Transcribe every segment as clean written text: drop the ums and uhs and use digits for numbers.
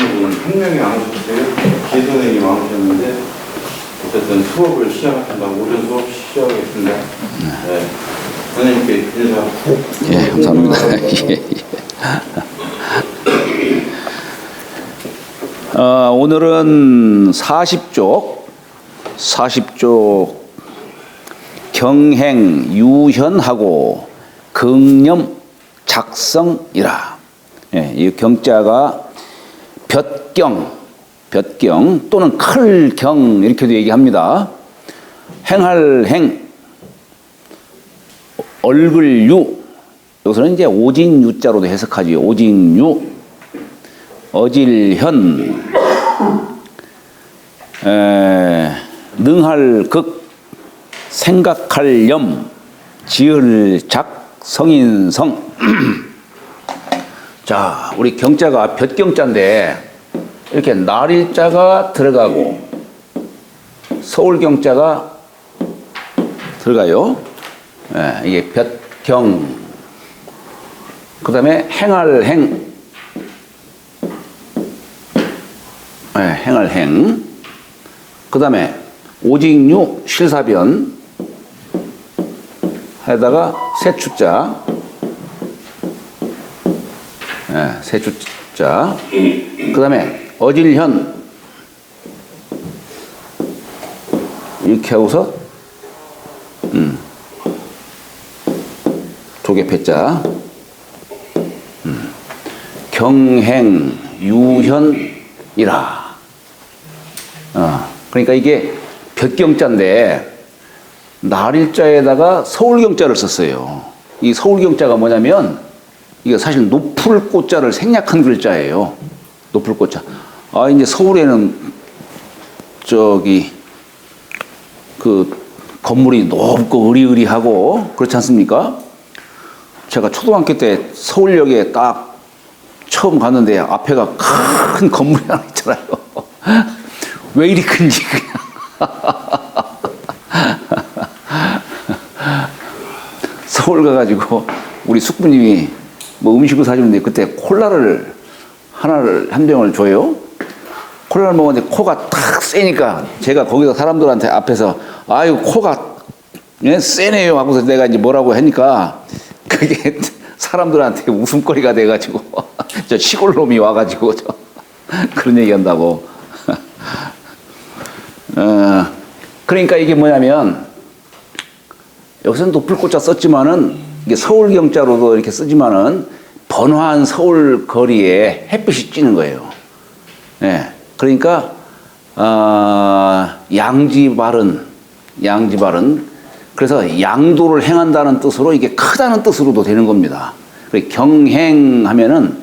오시는 분은 한 명이 안 오셨어요. 기선생님 안 오셨는데 어쨌든 수업을 시작한다고 오전 수업 시작하겠습니다. 네. 선생님께 인사. 예, 감사합니다. 오늘은 40쪽 경행 유현하고 긍념 작성이라. 예, 이 경자가 볕경 또는 클경 이렇게도 얘기합니다. 행할 행, 얼글유, 여기서는 이제 오진유자로도 해석하지. 오진유, 어질현, 능할 극, 생각할 염, 지을 작, 성인성. 자, 우리 경자가 볕경자인데 이렇게 날일자가 들어가고 서울경자가 들어가요. 예, 이게 볕경. 그 다음에 행할 행. 예, 행할 행. 그 다음에 오직유 실사변. 에다가 세추자. 예, 세추자. 그 다음에 어질현. 이렇게 하고서 조개패자. 경행 유현이라. 그러니까 이게 볕경자인데 날일자에다가 서울경자를 썼어요. 이 서울경자가 뭐냐면 이게 사실 높을 꽃자를 생략한 글자예요. 높을 꽃자. 이제 서울에는 그 건물이 높고 으리으리하고 그렇지 않습니까? 제가 초등학교 때 서울역에 딱 처음 갔는데 앞에가 큰 건물이 하나 있잖아요. 왜 이리 큰지 그냥. 서울 가가지고 우리 숙부님이 뭐 음식을 사주는데 그때 콜라를 한 병을 줘요. 콜라를 먹었는데 코가 탁 세니까 제가 거기서 사람들한테 앞에서 아유 코가 세네요 하고서 내가 이제 뭐라고 하니까 그게 사람들한테 웃음거리가 돼가지고 저 시골 놈이 와가지고 그런 얘기한다고. 그러니까 이게 뭐냐면 여기서는 높을 꽃자 썼지만은 이게 서울경자로도 이렇게 쓰지만은 번화한 서울 거리에 햇빛이 찌는 거예요. 예. 그러니까 양지바른 그래서 양도를 행한다는 뜻으로 이게 크다는 뜻으로도 되는 겁니다. 경행하면은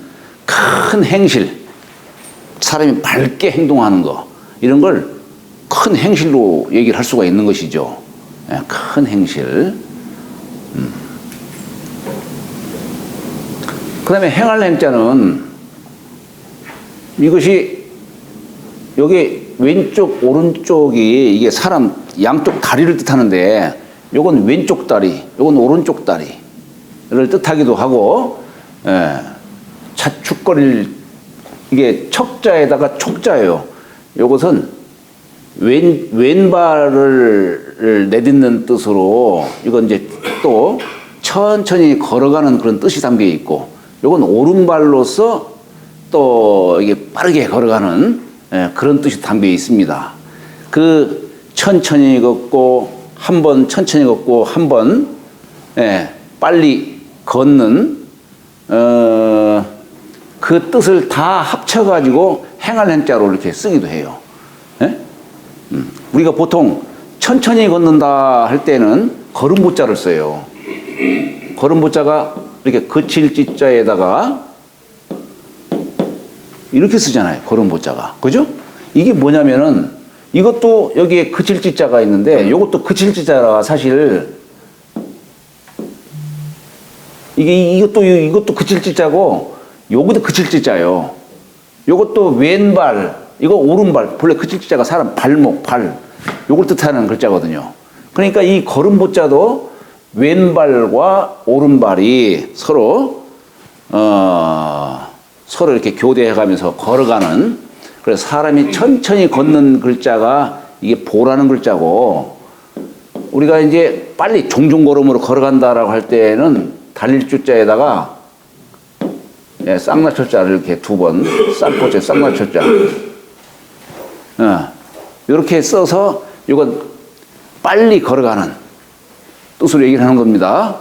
큰 행실, 사람이 밝게 행동하는 거 이런 걸 큰 행실로 얘기를 할 수가 있는 것이죠. 예, 큰 행실. 그 다음에 행할 행자는 이것이 여기 왼쪽 오른쪽이 이게 사람 양쪽 다리를 뜻하는데 요건 왼쪽 다리, 요건 오른쪽 다리를 뜻하기도 하고, 자축거릴 이게 척자에다가 촉자예요. 요것은 왼발을 내딛는 뜻으로 이건 이제 또 천천히 걸어가는 그런 뜻이 담겨 있고, 요건 오른발로서 또 이게 빠르게 걸어가는 그런 뜻이 담겨 있습니다. 그 천천히 걷고 한 번 천천히 걷고 한 번 빨리 걷는 그 뜻을 다 합쳐가지고 행할 행자로 이렇게 쓰기도 해요. 우리가 보통 천천히 걷는다 할 때는 걸음보자를 써요. 걸음보자가 이렇게 거칠 지자에다가 이렇게 쓰잖아요. 걸음보자가. 그죠? 이게 뭐냐면은 이것도 여기에 거칠 지자가 있는데 이것도 거칠 지자라 사실 이것도 거칠 지자고 요것도 거칠 지자예요. 요것도 왼발, 이거 오른발. 본래 거칠 지자가 사람 발목, 발 요걸 뜻하는 글자거든요. 그러니까 이 걸음보자도 왼발과 오른발이 서로 서로 이렇게 교대해가면서 걸어가는, 그래서 사람이 천천히 걷는 글자가 이게 보라는 글자고, 우리가 이제 빨리 종종걸음으로 걸어간다라고 할 때는 달릴 주자에다가 예, 쌍나철자를 이렇게 두 번, 쌍포째 쌍나철자. 이렇게 써서 이건 빨리 걸어가는 뜻으로 얘기를 하는 겁니다.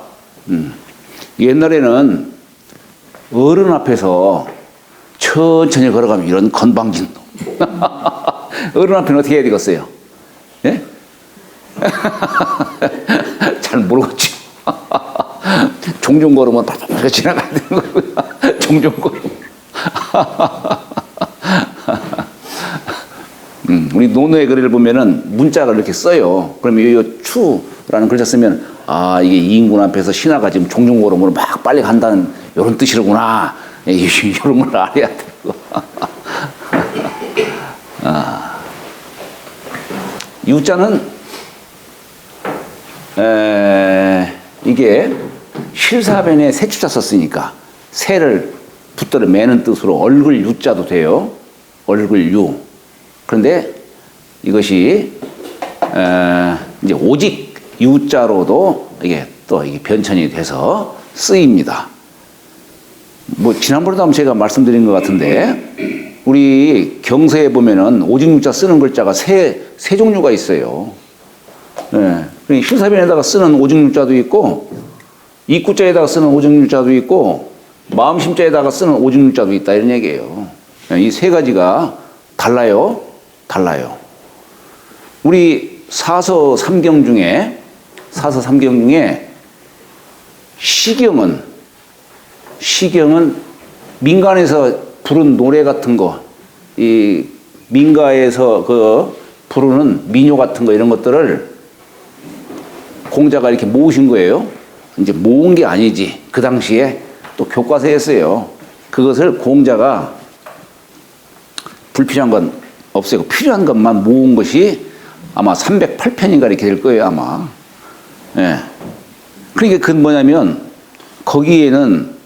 옛날에는 어른 앞에서 천천히 걸어가면 이런 건방진 어른 앞에는 어떻게 해야 되겠어요? 예? 잘 모르겠지. 종종 걸으면 바로 지나가야 되는 거고요. 종종 걸음. 우리 논어의 글을 보면은 문자가 이렇게 써요. 그러면 이 추라는 글자 쓰면 아 이게 이인군 앞에서 신하가 지금 종종 걸음으로 막 빨리 간다는 이런 뜻이로구나. 이런 걸 알아야 되고. 유자는 이게 실사변에 새추자 썼으니까 새를 붙들어 매는 뜻으로 얼굴 유자도 돼요. 얼굴 유. 그런데 이것이 이제 오직 유자로도 이게 또 이게 변천이 돼서 쓰입니다. 뭐 지난번에도 한번 제가 말씀드린 것 같은데 우리 경서에 보면은 오직 유자 쓰는 글자가 세 종류가 있어요. 예. 실사변에다가 쓰는 오직 유자도 있고 입구자에다가 쓰는 오직 유자도 있고 마음심자에다가 쓰는 오직 유자도 있다 이런 얘기예요. 이 세 가지가 달라요. 달라요. 우리 사서 삼경 중에 시경은 민간에서 부른 노래 같은 거, 이 민가에서 그 부르는 민요 같은 거 이런 것들을 공자가 이렇게 모으신 거예요. 이제 모은 게 아니지. 그 당시에 또 교과서에 했어요. 그것을 공자가 불필요한 건 없애고 필요한 것만 모은 것이 아마 308편인가 이렇게 될 거예요, 아마. 예. 그러니까 그건 뭐냐면 거기에는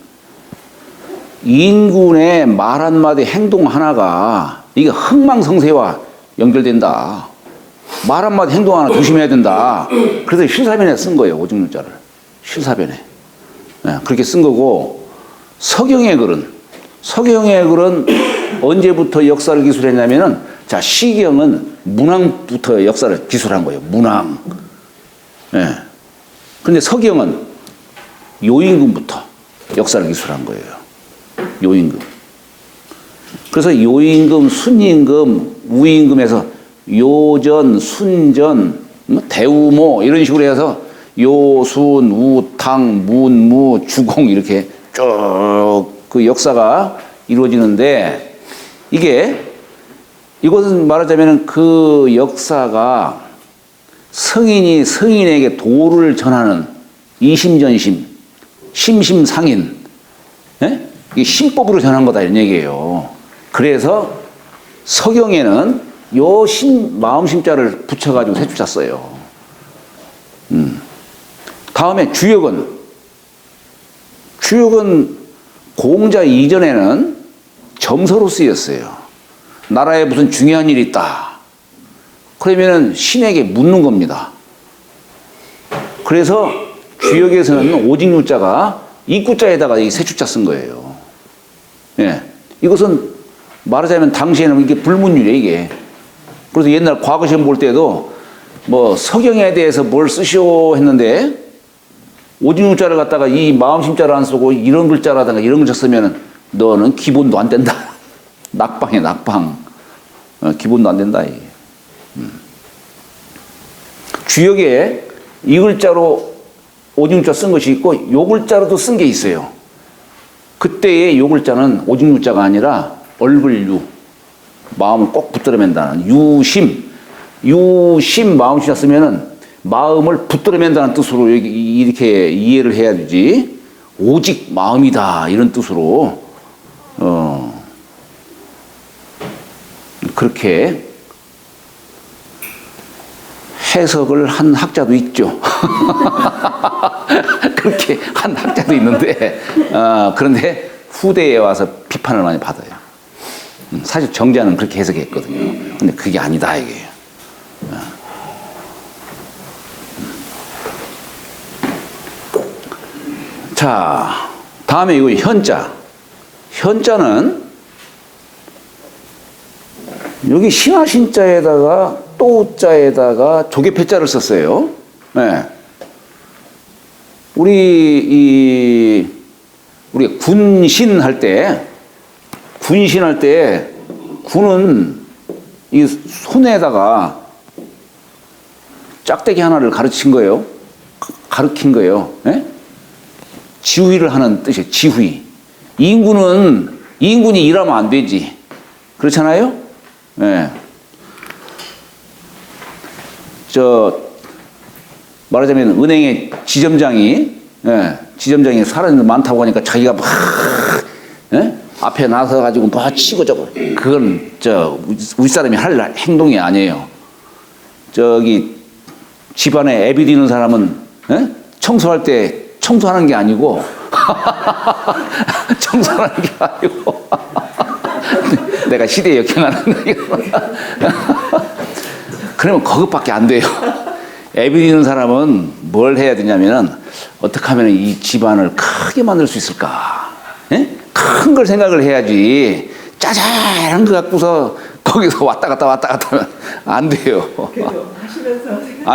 인군의 말 한마디 행동 하나가 이게 흥망성쇠와 연결된다. 말 한마디 행동 하나 조심해야 된다. 그래서 실사변에 쓴 거예요, 오직유자를. 실사변에. 예, 그렇게 쓴 거고, 서경의 글은 언제부터 역사를 기술했냐면은, 자, 시경은 문왕부터 역사를 기술한 거예요, 문왕. 예. 근데 서경은 요임금부터 역사를 기술한 거예요. 요임금. 그래서 요임금, 순임금, 우임금에서 요전, 순전, 대우모 이런 식으로 해서 요순, 우탕, 문무, 주공 이렇게 쭉 그 역사가 이루어지는데 이것은 말하자면 그 역사가 성인이 성인에게 도를 전하는 이심전심, 심심상인, 예? 이게 신법으로 전한 거다 이런 얘기예요. 그래서 서경에는 요 마음심자를 붙여가지고 새추자 써요. 다음에 주역은 공자 이전에는 점서로 쓰였어요. 나라에 무슨 중요한 일이 있다. 그러면은 신에게 묻는 겁니다. 그래서 주역에서는 오직 유자가 입구자에다가 이 새추자 쓴 거예요. 예. 이것은 말하자면 당시에는 이게 불문율이에요, 이게. 그래서 옛날 과거 시험 볼 때도 뭐 서경에 대해서 뭘 쓰시오 했는데 오직 유자를 갖다가 이 마음심자를 안 쓰고 이런 글자라든가 이런 글자 쓰면은 너는 기본도 안 된다. 낙방이야, 낙방. 기본도 안 된다. 주역에 이 글자로 오직 유자 쓴 것이 있고 요 글자로도 쓴 게 있어요. 그때의 요 글자는 오직 유자가 아니라 얼굴유, 마음을 꼭 붙들어 맨다는 유심 마음심자 쓰면은 마음을 붙들어 맨다는 뜻으로 이렇게 이해를 해야 되지. 오직 마음이다 이런 뜻으로 그렇게 해석을 한 학자도 있죠. 그렇게 한 학자도 있는데 그런데 후대에 와서 비판을 많이 받아요. 사실 정자는 그렇게 해석했거든요. 근데 그게 아니다 이게. 자, 다음에 이거 현자. 현자는 여기 신하신자에다가 또자에다가 조개패자를 썼어요. 네. 우리 군신할 때 군은 이 손에다가 짝대기 하나를 가르친 거예요. 가르친 거예요. 네? 지휘를 하는 뜻이에요. 지휘. 이인군이 일하면 안 되지. 그렇잖아요? 예. 말하자면 은행의 지점장이 사람들 많다고 하니까 자기가 막 앞에 나서 가지고 뭐 치고 저거 그건 우리 사람이 할 행동이 아니에요. 저기 집안에 애비 디는 사람은 청소할 때 청소하는 게 아니고 청소하는 게 아니고 내가 시대에 역행하는 그러면 그것밖에 안 돼요. 애비 디는 사람은 뭘 해야 되냐면은 어떻게 하면 이 집안을 크게 만들 수 있을까? 큰 걸 생각을 해야지 짜잘한 거 갖고서 거기서 왔다 갔다 하면 안 돼요.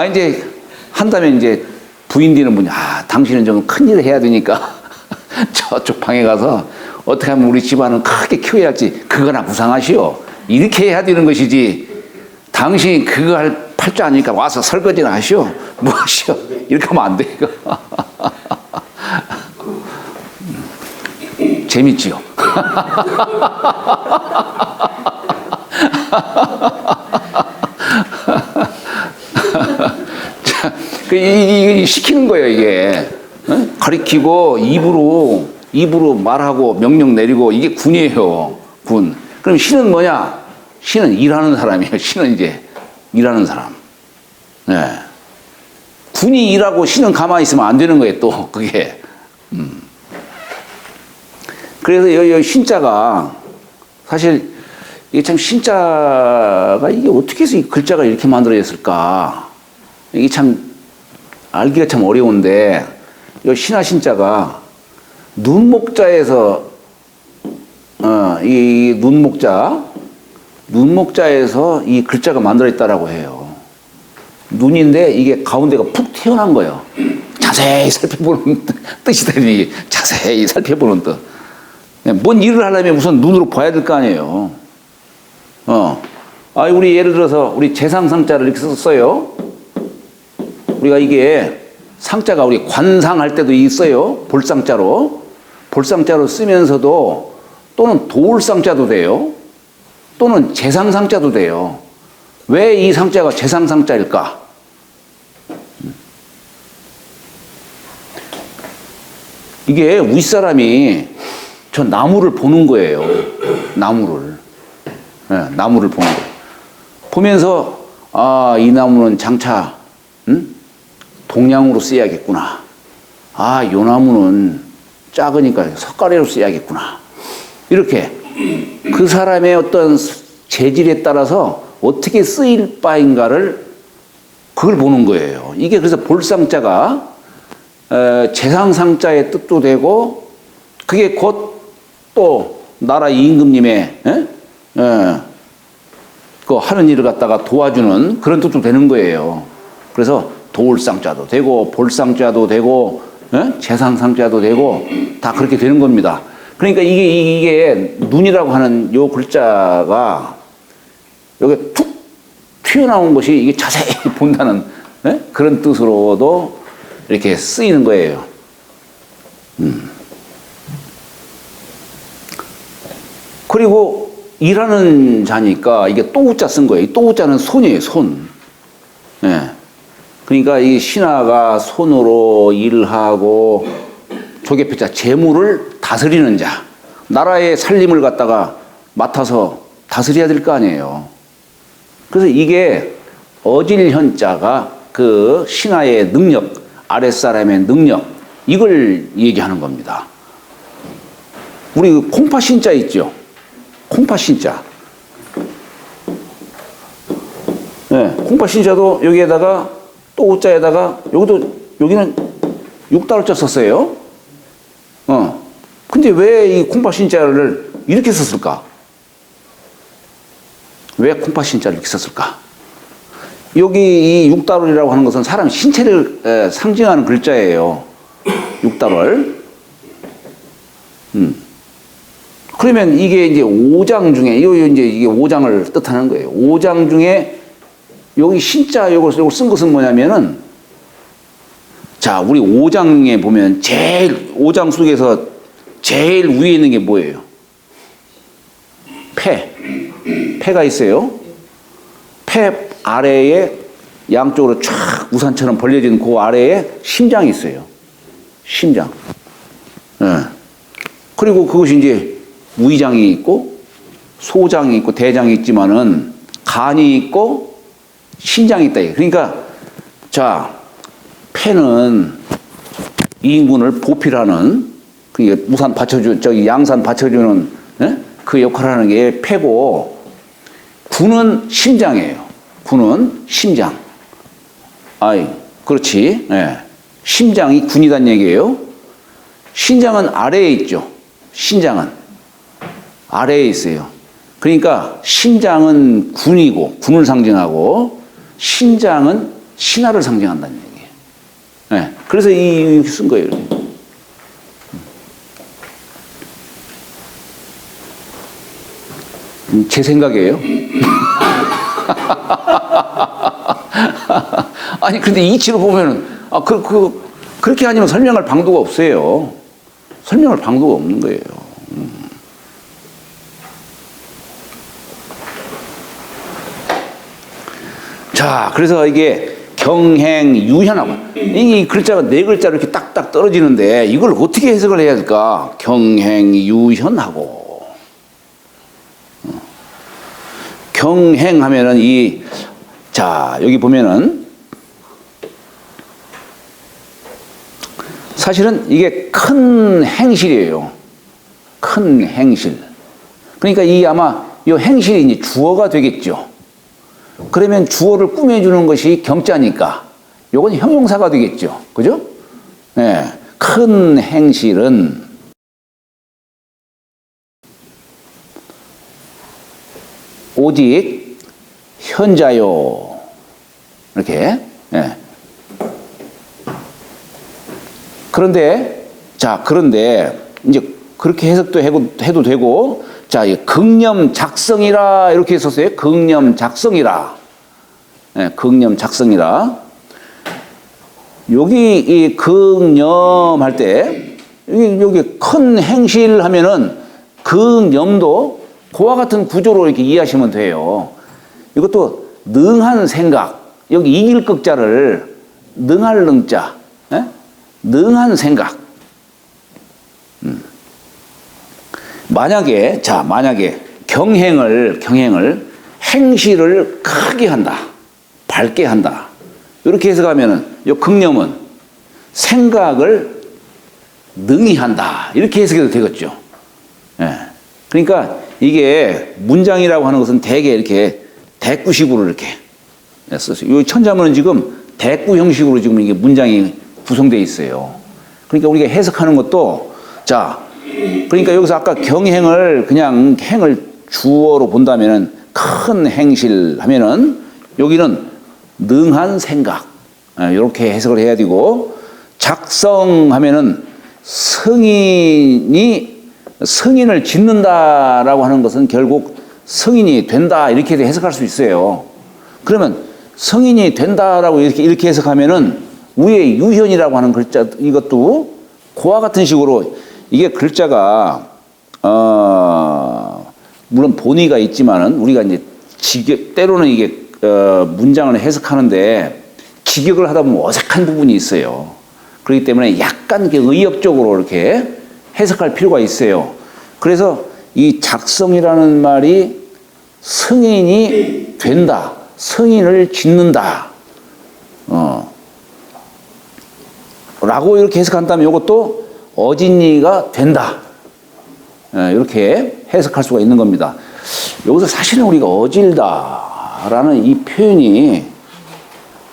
이제 한다면 이제 부인 되는 분이 당신은 좀 큰 일을 해야 되니까 저쪽 방에 가서 어떻게 하면 우리 집안을 크게 키워야 할지 그거나 구상하시오. 이렇게 해야 되는 것이지 당신이 그거 할 줄 아니까 와서 설거지나 하시오. 뭐 하시오. 이렇게 하면 안 돼요. 재밌지요? 이 시키는 거예요, 이게. 가리키고 입으로 말하고 명령 내리고 이게 군이에요, 군. 그럼 신은 뭐냐? 신은 일하는 사람이에요. 신은 이제 일하는 사람. 네. 군이 일하고 신은 가만히 있으면 안 되는 거예요, 또 그게. 그래서 여기 신자가 사실 이게 참 신자가 이게 어떻게 해서 이 글자가 이렇게 만들어졌을까? 이게 참 알기가 참 어려운데 이 신하 신자가 눈목자에서 이 눈목자에서 이 글자가 만들어졌다라고 해요. 눈인데 이게 가운데가 푹 튀어나온 거예요. 자세히 살펴보는 뜻이더니 자세히 살펴보는 뜻. 뭔 일을 하려면 우선 눈으로 봐야 될 거 아니에요. 우리 예를 들어서 우리 재상상자를 이렇게 썼어요. 우리가 이게 상자가 우리 관상할 때도 있어요. 볼상자로 쓰면서도 또는 도울상자도 돼요. 또는 재상상자도 돼요. 왜 이 상자가 재상상자일까? 이게 윗사람이 저 나무를 보는 거예요. 나무를 보는 거예요. 보면서 이 나무는 장차 동량으로 쓰여야겠구나. 요 나무는 작으니까 석가래로 써야겠구나. 이렇게 그 사람의 어떤 재질에 따라서 어떻게 쓰일 바인가를 그걸 보는 거예요. 이게 그래서 볼상자가 재상상자의 뜻도 되고 그게 곧 또 나라 임금님의 그 하는 일을 갖다가 도와주는 그런 뜻도 되는 거예요. 그래서 도울상자도 되고 볼상자도 되고 재상상자도 되고 다 그렇게 되는 겁니다. 그러니까 이게 눈이라고 하는 요 글자가 여기 툭 튀어나온 것이 이게 자세히 본다는 그런 뜻으로도 이렇게 쓰이는 거예요. 그리고 일하는 자니까 이게 또우자 쓴 거예요. 이 또우자는 손이에요, 손. 그러니까 이 신하가 손으로 일을 하고 조개패자 재물을 다스리는 자, 나라의 살림을 갖다가 맡아서 다스려야 될 거 아니에요. 그래서 이게 어질현자가 그 신하의 능력, 아랫사람의 능력, 이걸 얘기하는 겁니다. 우리 그 콩팥 신자 있죠? 콩팥 신자. 네, 콩팥 신자도 여기에다가 또 오자에다가 여기는 6달러짜 썼어요. 근데 왜 이 콩팥 신자를 이렇게 썼을까? 왜 콩팥 신자를 이렇게 썼을까? 여기 이 6달러이라고 하는 것은 사람 신체를 상징하는 글자예요. 6달러. 그러면 이게 이제 5장 중에, 이게 5장을 뜻하는 거예요. 5장 중에 여기 신자 요걸 쓴 것은 뭐냐면은, 자, 우리 5장에 보면 5장 속에서 제일 위에 있는 게 뭐예요? 폐가 있어요. 폐 아래에 양쪽으로 쫙 우산처럼 벌려진 그 아래에 심장이 있어요. 심장. 네. 그리고 그것이 이제 위장이 있고 소장이 있고 대장이 있지만은 간이 있고 신장이 있다. 그러니까 자, 폐는 인군을 보필하는 그 우산 받쳐주 양산 받쳐주는 그 역할을 하는 게 폐고, 군은 심장이에요. 군은 심장. 그렇지. 네. 심장이 군이란 얘기예요. 신장은 아래에 있죠. 신장은 아래에 있어요. 그러니까 심장은 군이고 군을 상징하고 신장은 신하를 상징한다는 얘기예요. 네. 그래서 이렇게 쓴 거예요. 제 생각이에요. 아니, 근데 이치로 보면은, 그렇게 아니면 설명할 방도가 없어요. 설명할 방도가 없는 거예요. 자, 그래서 이게 경행유현하고, 이 글자가 네 글자로 이렇게 딱딱 떨어지는데, 이걸 어떻게 해석을 해야 될까? 경행유현하고. 경행하면은 자, 여기 보면은 사실은 이게 큰 행실이에요. 큰 행실. 그러니까 아마 이 행실이 이제 주어가 되겠죠. 그러면 주어를 꾸며주는 것이 경자니까 요건 형용사가 되겠죠. 그죠? 네. 큰 행실은 오직 현자요. 이렇게. 예. 그런데 이제 그렇게 해석도 해도 되고, 자, 극념 작성이라 이렇게 썼어요. 극념 작성이라. 예, 극념 작성이라. 여기 이 극념 할 때 여기 큰 행실 하면은 극념도 그와 같은 구조로 이렇게 이해하시면 돼요. 이것도 능한 생각, 여기 이길 극자를 능할 능자, 능한 생각. 만약에 경행을 행실을 크게 한다, 밝게 한다, 이렇게 해석하면은 이 극념은 생각을 능히 한다, 이렇게 해석해도 되겠죠. 예. 그러니까 이게 문장이라고 하는 것은 대개 이렇게 대꾸식으로 이렇게 썼어요. 이 천자문은 지금 대꾸 형식으로 지금 이게 문장이 구성되어 있어요. 그러니까 우리가 해석하는 것도, 자, 그러니까 여기서 아까 경행을 그냥 행을 주어로 본다면은 큰 행실 하면은 여기는 능한 생각, 이렇게 해석을 해야 되고, 작성하면은 성인을 짓는다라고 하는 것은 결국 성인이 된다, 이렇게 해석할 수 있어요. 그러면 성인이 된다라고 이렇게 해석하면은 위에 유현이라고 하는 글자, 이것도 그와 같은 식으로 이게 글자가 물론 본의가 있지만은 우리가 이제 때로는 이게 문장을 해석하는데 직역을 하다 보면 어색한 부분이 있어요. 그렇기 때문에 약간 의역적으로 이렇게 해석할 필요가 있어요. 그래서 이 작성이라는 말이 성인이 된다, 성인을 짓는다, 라고 이렇게 해석한다면 이것도 어진이가 된다, 이렇게 해석할 수가 있는 겁니다. 여기서 사실은 우리가 어질다라는 이 표현이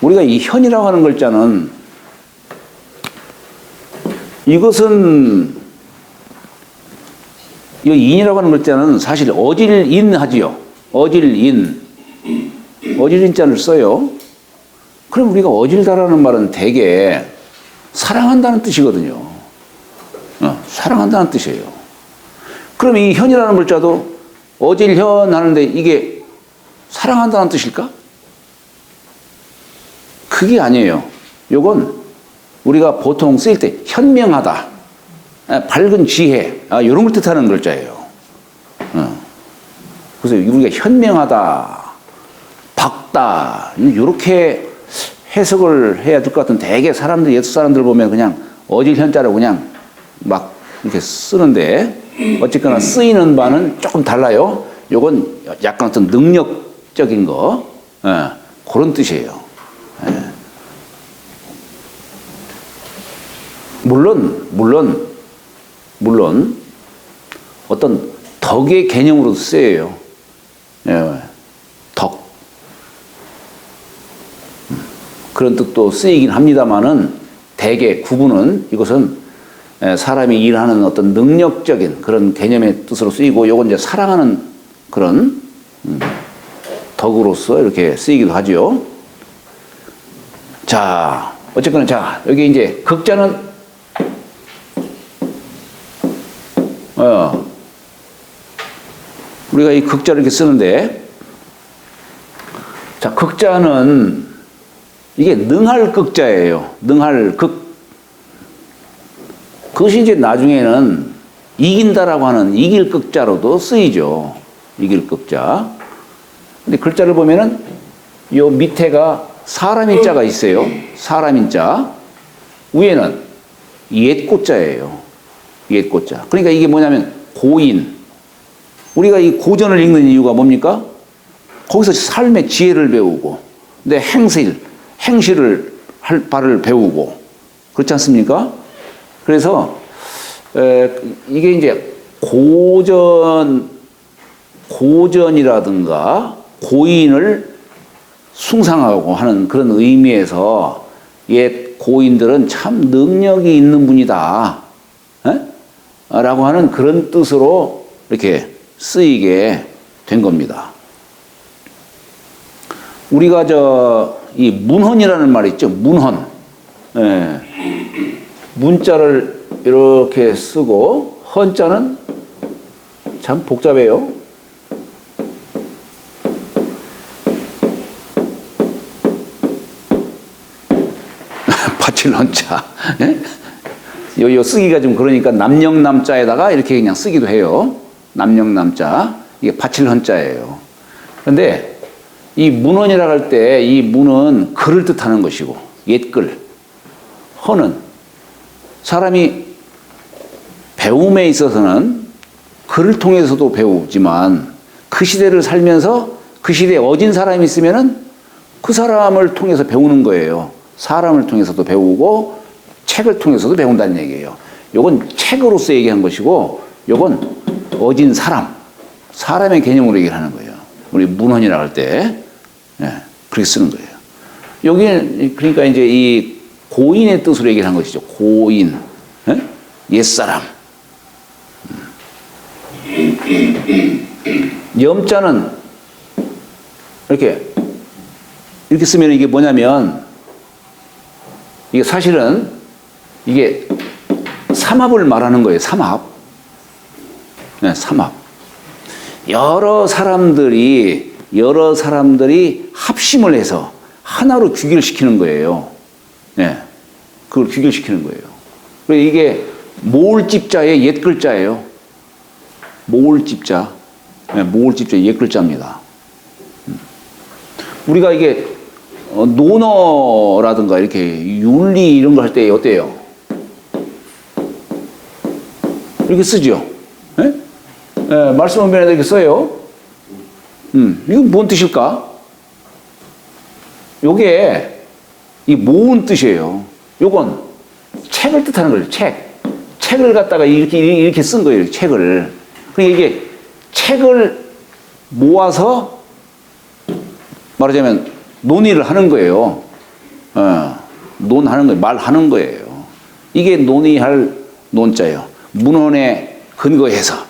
우리가 이 현이라고 하는 글자는 이것은 이 인이라고 하는 글자는 사실 어질인 하지요. 어질인. 어질인자를 써요. 그럼 우리가 어질다라는 말은 대개 사랑한다는 뜻이거든요. 사랑한다는 뜻이에요. 그럼 이 현이라는 글자도 어질현 하는데 이게 사랑한다는 뜻일까? 그게 아니에요. 요건 우리가 보통 쓸 때 현명하다, 밝은 지혜, 이런 걸 뜻하는 글자예요. 그래서 우리가 현명하다, 밝다, 이렇게 해석을 해야 될 것 같은 대개 사람들, 옛 사람들 보면 그냥 어질현자로 그냥 막 이렇게 쓰는데 어쨌거나 쓰이는 바는 조금 달라요. 요건 약간 어떤 능력적인 거, 그런 뜻이에요. 물론 어떤 덕의 개념으로도 쓰여요. 덕. 그런 뜻도 쓰이긴 합니다만은 대개 구분은 이것은 사람이 일하는 어떤 능력적인 그런 개념의 뜻으로 쓰이고 요건 이제 사랑하는 그런 덕으로서 이렇게 쓰이기도 하죠. 자, 어쨌거나 자, 여기 이제 극자는 우리가 이 극자를 이렇게 쓰는데, 자, 극자는 이게 능할 극자예요. 능할 극. 그것이 이제 나중에는 이긴다라고 하는 이길 극자로도 쓰이죠. 이길 극자. 근데 글자를 보면은 요 밑에가 사람인 자가 있어요. 사람인 자. 위에는 옛고자예요. 옛고자. 그러니까 이게 뭐냐면 고인. 우리가 이 고전을 읽는 이유가 뭡니까? 거기서 삶의 지혜를 배우고, 내 행실을 할 바를 배우고, 그렇지 않습니까? 그래서 이게 이제 고전이라든가 고인을 숭상하고 하는 그런 의미에서 옛 고인들은 참 능력이 있는 분이다, 라고 하는 그런 뜻으로 이렇게 쓰이게 된 겁니다. 우리가 이 문헌이라는 말이 있죠. 문헌. 문자를 이렇게 쓰고 헌자는 참 복잡해요. 받칠 헌자. 요 쓰기가 좀 그러니까 남영남자에다가 이렇게 그냥 쓰기도 해요. 남영남자. 이게 받칠 헌자예요. 그런데 이 문헌이라고 할 때 이 문은 글을 뜻하는 것이고 옛글. 헌은 사람이 배움에 있어서는 글을 통해서도 배우지만 그 시대를 살면서 그 시대에 어진 사람이 있으면은 그 사람을 통해서 배우는 거예요. 사람을 통해서도 배우고 책을 통해서도 배운다는 얘기예요. 요건 책으로서 얘기한 것이고 요건 어진 사람의 개념으로 얘기를 하는 거예요. 우리 문헌이라고 할 때 그렇게 쓰는 거예요. 여기는 그러니까 이제 이 고인의 뜻으로 얘기를 한 것이죠. 고인, 옛사람. 염자는 이렇게 쓰면 이게 뭐냐면 이게 사실은 이게 삼합을 말하는 거예요. 삼합. 삼합. 여러 사람들이 합심을 해서 하나로 귀결시키는 거예요. 그걸 귀결시키는 거예요. 그리고 이게 모을집자의 옛 글자예요. 모을집자. 모을집자의 옛 글자입니다. 우리가 이게 논어라든가 이렇게 윤리 이런 거 할 때 어때요? 이렇게 쓰죠. 말씀 원변에 이렇게 써요. 이건 뭔 뜻일까? 요게 이 모은 뜻이에요. 요건 책을 뜻하는 거예요. 책을 갖다가 이렇게 쓴 거예요. 책을. 그러니까 이게 책을 모아서 말하자면 논의를 하는 거예요. 논하는 거예요. 말하는 거예요. 이게 논의할 논자예요. 문헌에 근거해서.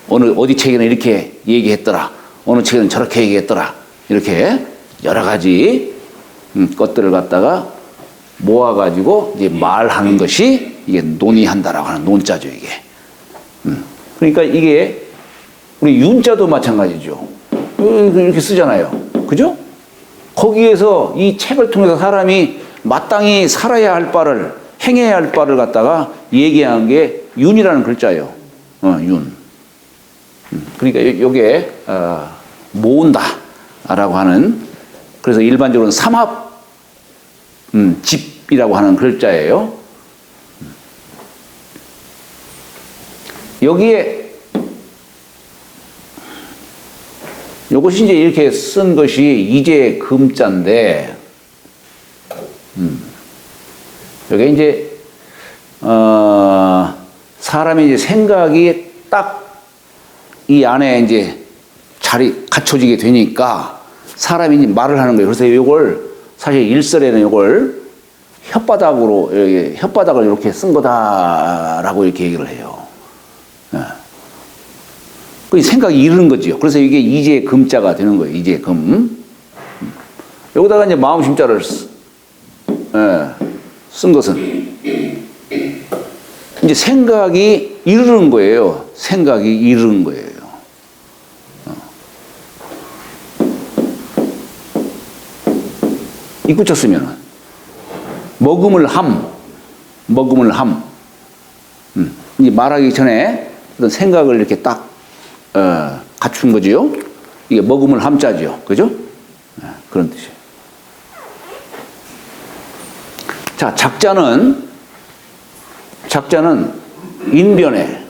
어디 책에는 이렇게 얘기했더라. 어느 책에는 저렇게 얘기했더라. 이렇게 여러 가지 것들을 갖다가 모아가지고 이제 말하는 것이 이게 논의한다라고 하는 논자죠, 이게. 그러니까 이게 우리 윤자도 마찬가지죠. 이렇게 쓰잖아요. 그죠? 거기에서 이 책을 통해서 사람이 마땅히 살아야 할 바를, 행해야 할 바를 갖다가 얘기한 게 윤이라는 글자예요. 윤. 그러니까 요게 모은다라고 하는, 그래서 일반적으로는 삼합 집이라고 하는 글자예요. 여기에 요것이 이제 이렇게 쓴 것이 이제 금자인데, 여기 이제 사람의 이제 생각이 딱 이 안에 이제 자리 갖춰지게 되니까 사람이 이제 말을 하는 거예요. 그래서 이걸 사실 일설에는 이걸 혓바닥을 이렇게 쓴 거다라고 이렇게 얘기를 해요. 그 생각이 이르는 거지요. 그래서 이게 이제 금자가 되는 거예요. 이제 금. 여기다가 이제 마음심자를 쓴 것은 이제 생각이 이르는 거예요. 생각이 이르는 거예요. 입구자 쓰면은 머금을 함. 이제 말하기 전에 어떤 생각을 이렇게 딱 갖춘 거지요. 이게 머금을 함자죠. 그죠? 그런 뜻이에요. 자, 작자는 인변에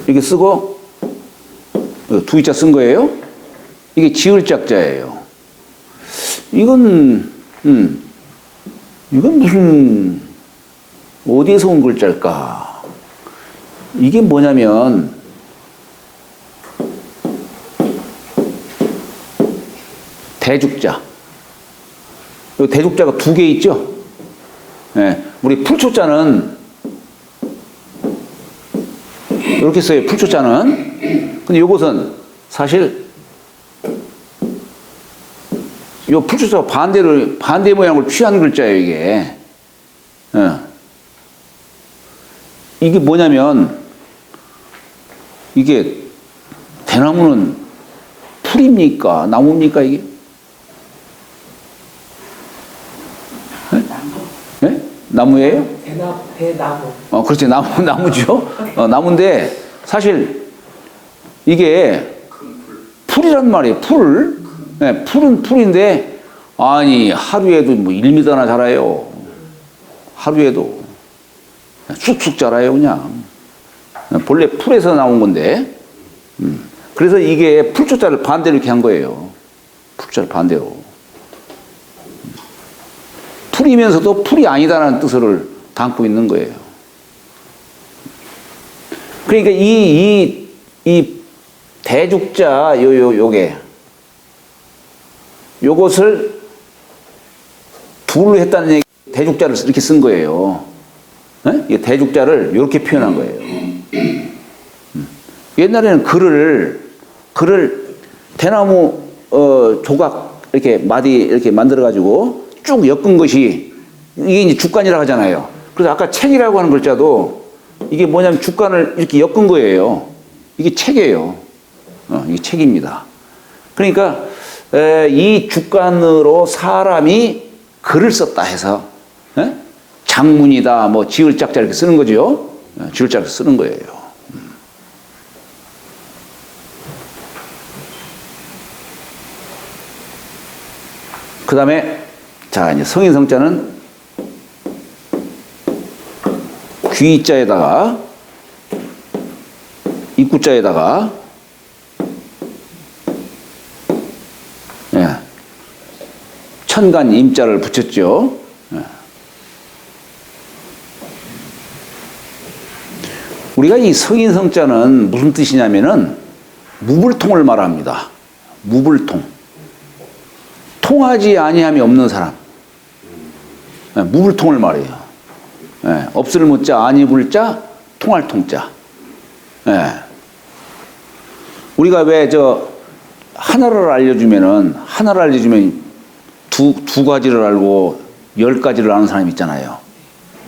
이렇게 쓰고 두 이자 쓴 거예요. 이게 지을 작자예요. 이건 무슨 어디에서 온 글자일까? 이게 뭐냐면 대죽자. 이 대죽자가 두 개 있죠? 네, 우리 풀초자는 이렇게 써요. 풀초자는. 근데 이것은 사실 이 풀초자가 반대 모양을 취한 글자예요, 이게. 이게 뭐냐면, 이게 대나무는 풀입니까? 나무입니까, 이게? 네? 나무예요? 대나무. 그렇지. 나무죠. 나무인데, 사실, 이게 풀이란 말이에요. 풀. 네, 풀은 풀인데, 아니, 하루에도 뭐 1m나 자라요. 하루에도. 쑥쑥 자라요, 그냥. 본래 풀에서 나온 건데. 그래서 이게 풀초자를 반대로 이렇게 한 거예요. 풀초자를 반대로. 풀이면서도 풀이 아니다라는 뜻을 담고 있는 거예요. 그러니까 이 대죽자, 요것을 둘로 했다는 얘기, 대죽자를 이렇게 쓴 거예요. 이 대죽자를 이렇게 표현한 거예요. 옛날에는 글을 대나무 조각 이렇게 마디 이렇게 만들어 가지고 쭉 엮은 것이 이게 이제 죽간이라고 하잖아요. 그래서 아까 책이라고 하는 글자도 이게 뭐냐면 죽간을 이렇게 엮은 거예요. 이게 책이에요. 이게 책입니다. 그러니까 이 죽간으로 사람이 글을 썼다 해서 장문이다, 뭐 지을 짝자 이렇게 쓰는 거죠. 지을 짝자 쓰는 거예요. 그 다음에 자, 이제 성인성자는 귀자에다가 입구자에다가 천간 임자를 붙였죠. 우리가 이 성인성자는 무슨 뜻이냐면은 무불통을 말합니다. 무불통. 통하지 아니함이 없는 사람. 네, 무불통을 말해요. 네, 없을 무자, 아니 불자, 통할 통자. 네. 우리가 왜 하나를 알려주면 두 가지를 알고 10가지를 아는 사람이 있잖아요.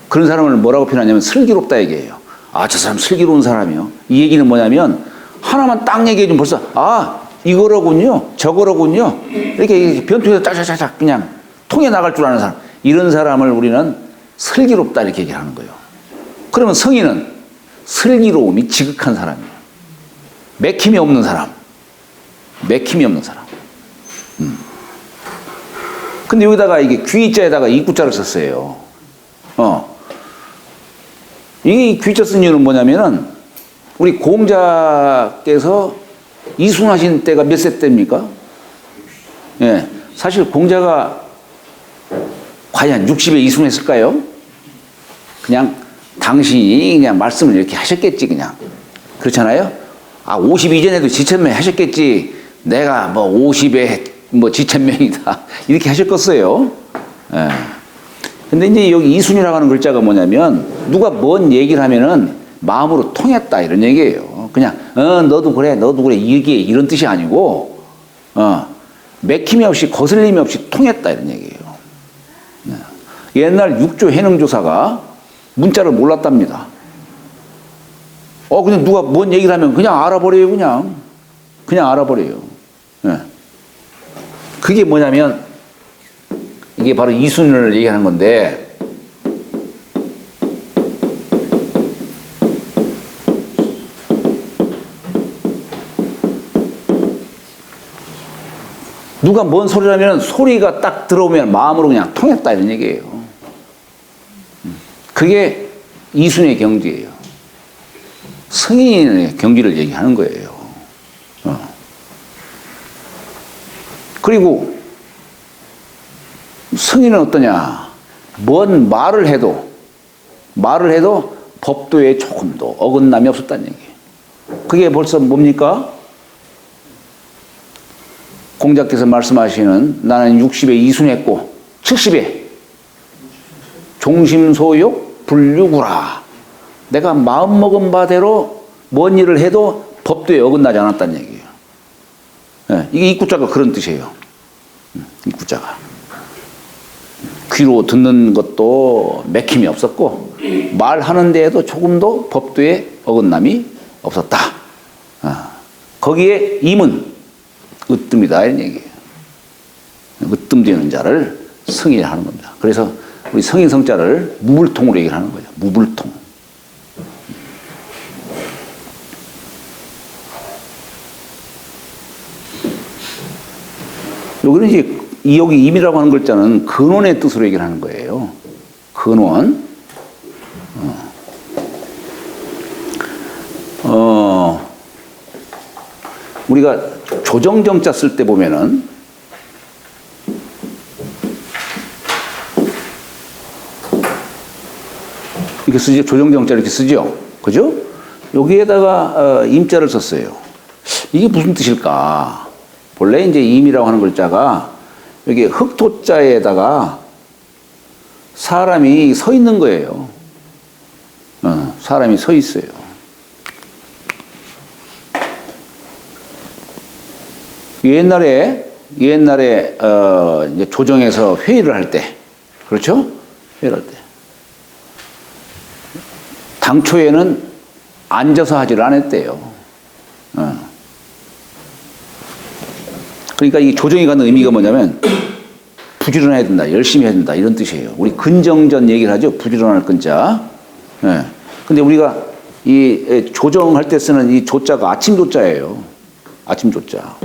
그런 사람을 뭐라고 표현하냐면 슬기롭다 얘기해요. 아, 저 사람 슬기로운 사람이요. 이 얘기는 뭐냐면 하나만 딱 얘기해주면 벌써 이거로군요, 저거로군요. 이렇게 변통해서 짜자자작 그냥 통해 나갈 줄 아는 사람. 이런 사람을 우리는 슬기롭다 이렇게 얘기를 하는 거예요. 그러면 성인은 슬기로움이 지극한 사람이에요. 맥힘이 없는 사람. 맥힘이 없는 사람. 근데 여기다가 이게 귀자에다가 이구자를 썼어요. 이 귀자 쓴 이유는 뭐냐면은 우리 공자께서 이순하신 때가 몇 세 때입니까? 예. 사실 공자가 과연 60에 이순했을까요? 그냥 당신이 그냥 말씀을 이렇게 하셨겠지, 그냥. 그렇잖아요? 50 이전에도 지천명 하셨겠지. 내가 50에 지천명이다. 이렇게 하셨겠어요. 예. 근데 이제 여기 이순이라고 하는 글자가 뭐냐면 누가 뭔 얘기를 하면은 마음으로 통했다 이런 얘기예요. 그냥 너도 그래 이게 이런 뜻이 아니고 맥힘이 없이 거슬림이 없이 통했다 이런 얘기예요. 네. 옛날 육조 해능조사가 문자를 몰랐답니다. 그냥 누가 뭔 얘기를 하면 그냥 알아버려요. 그냥 알아버려요. 네. 그게 뭐냐면 이게 바로 이순을 얘기하는 건데 누가 뭔 소리를 하면 소리가 딱 들어오면 마음으로 그냥 통했다 이런 얘기예요. 그게 이순의 경지예요. 성인의 경지를 얘기하는 거예요. 그리고 성인은 어떠냐? 뭔 말을 해도 법도에 조금도 어긋남이 없었다는 얘기예요. 그게 벌써 뭡니까? 공자께서 말씀하시는 나는 60에 이순했고 70에 종심소욕 불유구라. 내가 마음먹은 바대로 뭔 일을 해도 법도에 어긋나지 않았다는 얘기예요. 네, 이게 입구자가 그런 뜻이에요. 입구자가. 귀로 듣는 것도 맥힘이 없었고 말하는 데에도 조금도 법도에 어긋남이 없었다. 거기에 임은 으뜸이다 이런 얘기예요. 으뜸되는 자를 성인이라 하는 겁니다. 그래서 우리 성인 성자를 무불통으로 얘기를 하는 거죠. 무불통. 여기는 이제 여기 임이라고 하는 글자는 근원의 뜻으로 얘기를 하는 거예요. 근원. 우리가 조정정자 쓸 때 보면은 이렇게 쓰죠. 조정정자 이렇게 쓰죠. 그죠? 여기에다가 임자를 썼어요. 이게 무슨 뜻일까? 본래 이제 임이라고 하는 글자가 여기 흑토자에다가 사람이 서 있는 거예요. 사람이 서 있어요. 옛날에 이제 조정에서 회의를 할 때, 그렇죠? 회의를 할 때. 당초에는 앉아서 하지를 않았대요. 그러니까 이 조정이 갖는 의미가 뭐냐면 부지런해야 된다, 열심히 해야 된다 이런 뜻이에요. 우리 근정전 얘기를 하죠. 부지런할 근자. 예. 근데 우리가 이 조정할 때 쓰는 이 조자가 아침 조자예요. 아침 조자.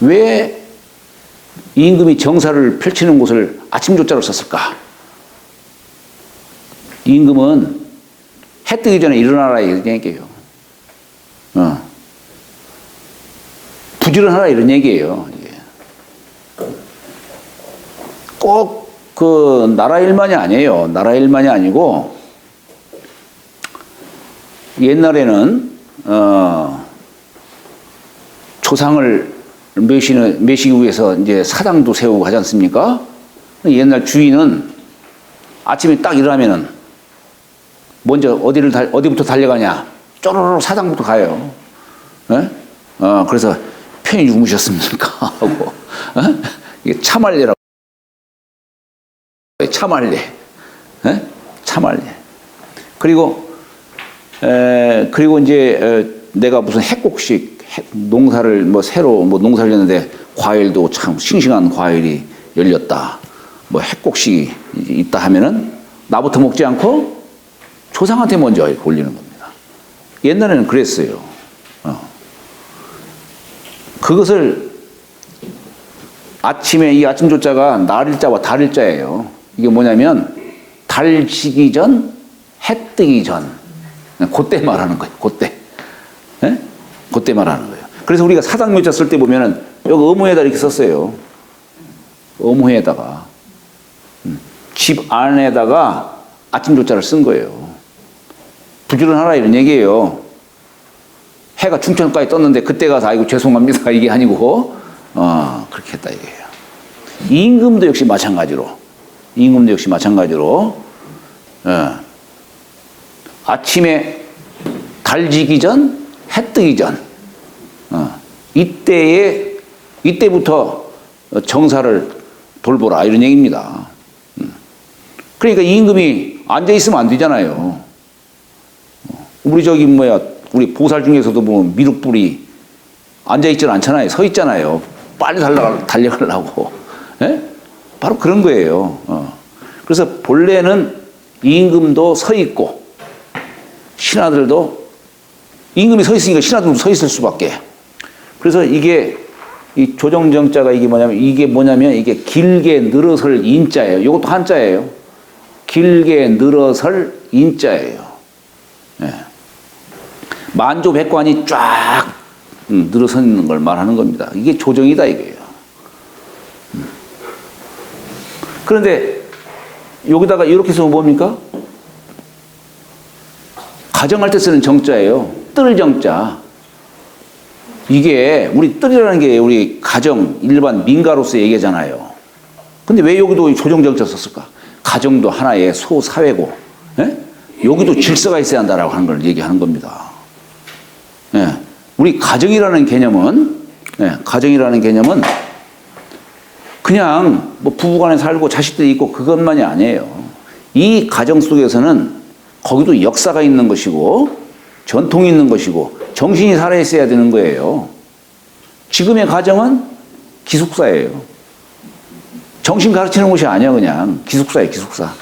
왜 임금이 정사를 펼치는 곳을 아침 조자로 썼을까? 임금은 해 뜨기 전에 일어나라 이런 얘기예요. 부지런하라 이런 얘기예요. 꼭 그 나라 일만이 아니에요. 나라 일만이 아니고 옛날에는 조상을 모시기 위해서 이제 사당도 세우고 하지 않습니까? 옛날 주인은 아침에 딱 일어나면은 먼저 어디부터 달려가냐? 쪼르르 사당부터 가요. 예? 그래서 편히 주무셨습니까? 하고 이게 참말리라고. 참말리. 예? 참말리. 그리고 이제 내가 무슨 핵곡식 농사를 뭐 새로 뭐 농사를 했는데 과일도 참 싱싱한 과일이 열렸다. 뭐 핵곡식이 있다 하면은 나부터 먹지 않고 조상한테 먼저 올리는 겁니다. 옛날에는 그랬어요. 그것을 아침에 이 아침 조자가 날일자와 달일자예요. 이게 뭐냐면 달 지기 전, 해 뜨기 전. 그때 말하는 거예요. 그때. 예? 그때 말하는 거예요. 그래서 우리가 사당묘자 쓸 때 보면은 여기 어무에다 이렇게 썼어요. 어무에다가. 집 안에다가 아침 조자를 쓴 거예요. 부지런하라 이런 얘기예요. 해가 중천까지 떴는데 그때 가서 아이고 죄송합니다 이게 아니고 그렇게 했다 이게요. 임금도 역시 마찬가지로 아침에 달 지기 전, 해 뜨기 전 이때부터 정사를 돌보라 이런 얘기입니다. 그러니까 임금이 앉아 있으면 안 되잖아요. 우리 보살 중에서도 보면 미륵불이 앉아있지는 않잖아요. 서 있잖아요. 빨리 달려가려고. 예? 바로 그런 거예요. 그래서 본래는 임금도 서 있고, 신하들도, 임금이 서 있으니까 신하들도 서 있을 수밖에. 그래서 이 조정정자가 이게 뭐냐면 이게 길게 늘어설 인자예요. 이것도 한자예요. 길게 늘어설 인자예요. 예. 만조백관이 쫙 늘어서 있는 걸 말하는 겁니다. 이게 조정이다 이거예요. 그런데 여기다가 이렇게 쓰면 뭡니까? 가정할 때 쓰는 정자예요. 뜰정자. 이게 우리 뜰이라는 게 우리 가정 일반 민가로서 얘기잖아요. 근데 왜 여기도 조정정자 썼을까? 가정도 하나의 소사회고, 예? 여기도 질서가 있어야 한다라고 하는 걸 얘기하는 겁니다. 예. 우리 가정이라는 개념은 그냥 뭐 부부간에 살고 자식들이 있고 그것만이 아니에요. 이 가정 속에서는 거기도 역사가 있는 것이고 전통이 있는 것이고 정신이 살아있어야 되는 거예요. 지금의 가정은 기숙사예요. 정신 가르치는 곳이 아니야. 그냥 기숙사예요. 기숙사.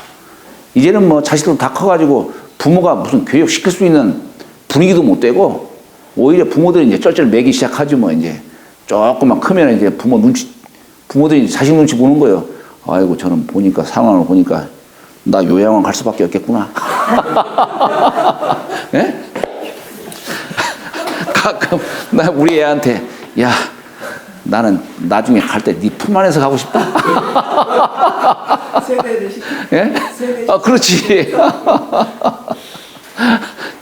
이제는 뭐 자식들 다 커가지고 부모가 무슨 교육시킬 수 있는 분위기도 못 되고 오히려 부모들이 이제 쩔쩔 매기 시작하죠. 뭐 이제 조금만 크면 이제 부모들이 자식 눈치 보는 거예요. 아이고 저는 상황을 보니까 나 요양원 갈 수밖에 없겠구나. 예? 가끔 나 우리 애한테 야 나는 나중에 갈 때 네 품 안에서 가고 싶다. 세대를 시키고. 예? 그렇지.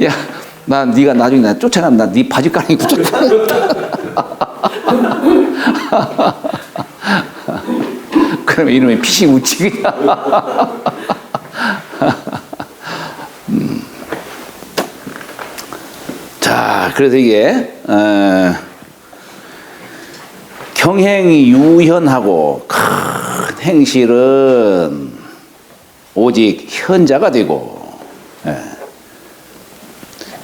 야, 네가 나중에 나 쫓아가면 나 네 바지가랑이 붙였다. 그러면 이놈의 피식 웃지 그냥. 자, 그래서 이게 경행이 유현하고 큰 행실은 오직 현자가 되고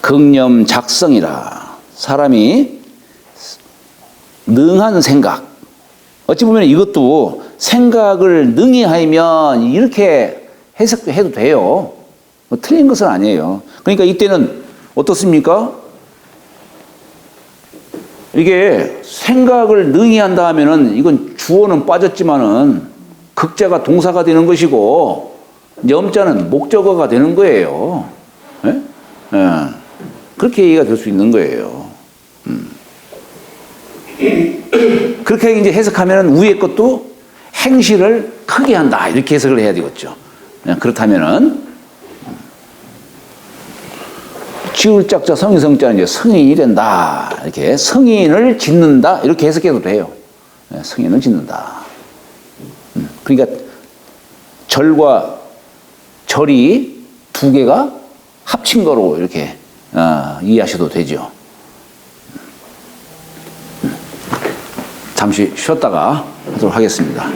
극념 작성이라 사람이 능한 생각 어찌 보면 이것도 생각을 능히 하면 이렇게 해석해도 돼요. 뭐 틀린 것은 아니에요. 그러니까 이때는 어떻습니까? 이게 생각을 능히 한다 하면은 이건 주어는 빠졌지만은 극자가 동사가 되는 것이고 염자는 목적어가 되는 거예요. 예? 예. 그렇게 얘기가 될 수 있는 거예요. 그렇게 이제 해석하면은 위에 것도 행실을 크게 한다 이렇게 해석을 해야 되겠죠. 그렇다면은 지을 짝자 성인성자는 이제 성인이 된다 이렇게 성인을 짓는다 이렇게 해석해도 돼요. 성인을 짓는다. 그러니까 절과 절이 두 개가 합친 거로 이렇게 이해하셔도 되죠. 잠시 쉬었다가 하도록 하겠습니다.